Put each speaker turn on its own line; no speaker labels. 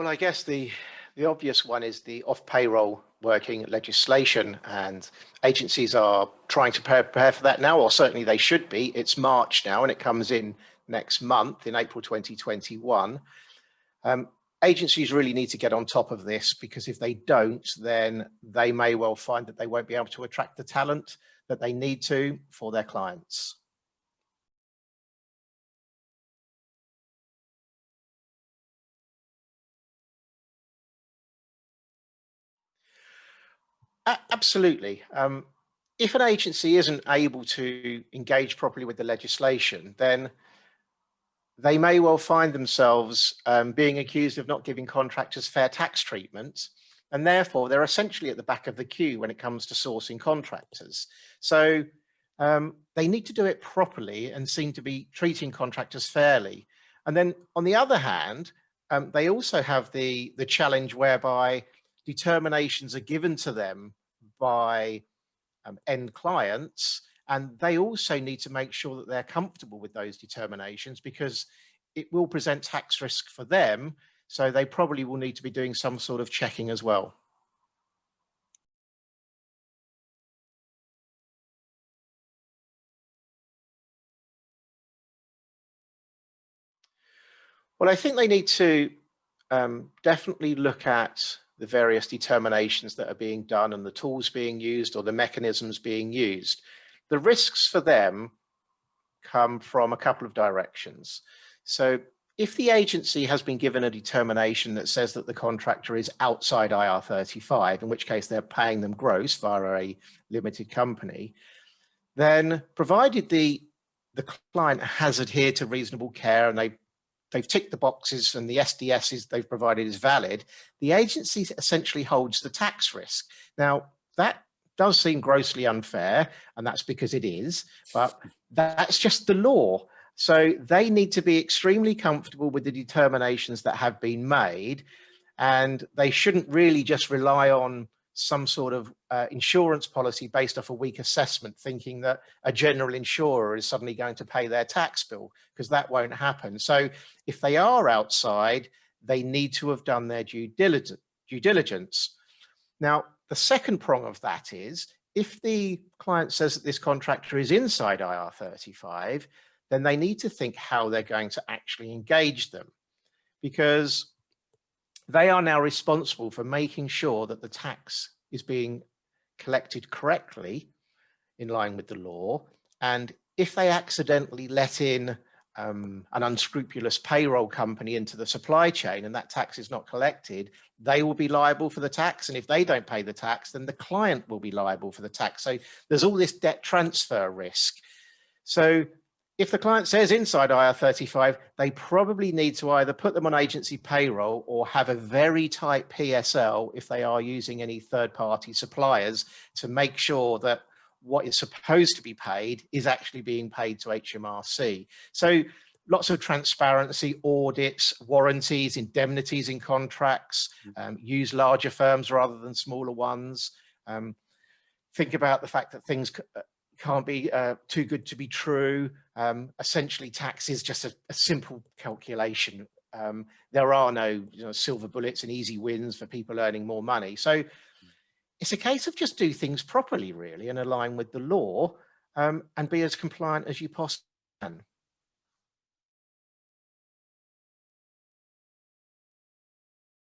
Well, I guess the obvious one is the off-payroll working legislation, and agencies are trying to prepare for that now, or certainly they should be. It's March now, and it comes in next month in April 2021. Agencies really need to get on top of this, because if they don't, then they may well find that they won't be able to attract the talent that they need to for their clients. Absolutely. If an agency isn't able to engage properly with the legislation, then they may well find themselves being accused of not giving contractors fair tax treatment, and therefore they're essentially at the back of the queue when it comes to sourcing contractors. So they need to do it properly and seem to be treating contractors fairly. And then on the other hand, they also have the challenge whereby determinations are given to them by end clients, and they also need to make sure that they're comfortable with those determinations, because it will present tax risk for them. So they probably will need to be doing some sort of checking as well. Well, I think they need to definitely look at the various determinations that are being done and the tools being used or the mechanisms being used. The risks for them come from a couple of directions. So if the agency has been given a determination that says that the contractor is outside IR35, in which case they're paying them gross via a limited company, then provided the client has adhered to reasonable care and they've ticked the boxes and the SDSs they've provided is valid, the agency essentially holds the tax risk. Now, that does seem grossly unfair, and that's because it is, but that's just the law. So they need to be extremely comfortable with the determinations that have been made, and they shouldn't really just rely on some sort of insurance policy based off a weak assessment, thinking that a general insurer is suddenly going to pay their tax bill, because that won't happen. So if they are outside, they need to have done their due diligence. Now, the second prong of that is, if the client says that this contractor is inside IR35, then they need to think how they're going to actually engage them, because they are now responsible for making sure that the tax is being collected correctly in line with the law. And if they accidentally let in an unscrupulous payroll company into the supply chain and that tax is not collected, they will be liable for the tax. And if they don't pay the tax, then the client will be liable for the tax. So there's all this debt transfer risk. So if the client says inside IR35, they probably need to either put them on agency payroll or have a very tight PSL if they are using any third-party suppliers, to make sure that what is supposed to be paid is actually being paid to HMRC. So lots of transparency, audits, warranties, indemnities in contracts, use larger firms rather than smaller ones. Think about the fact that things can't be too good to be true. Essentially, tax is just a simple calculation. There are no silver bullets and easy wins for people earning more money. So it's a case of just do things properly, really, and align with the law, and be as compliant as you possibly can.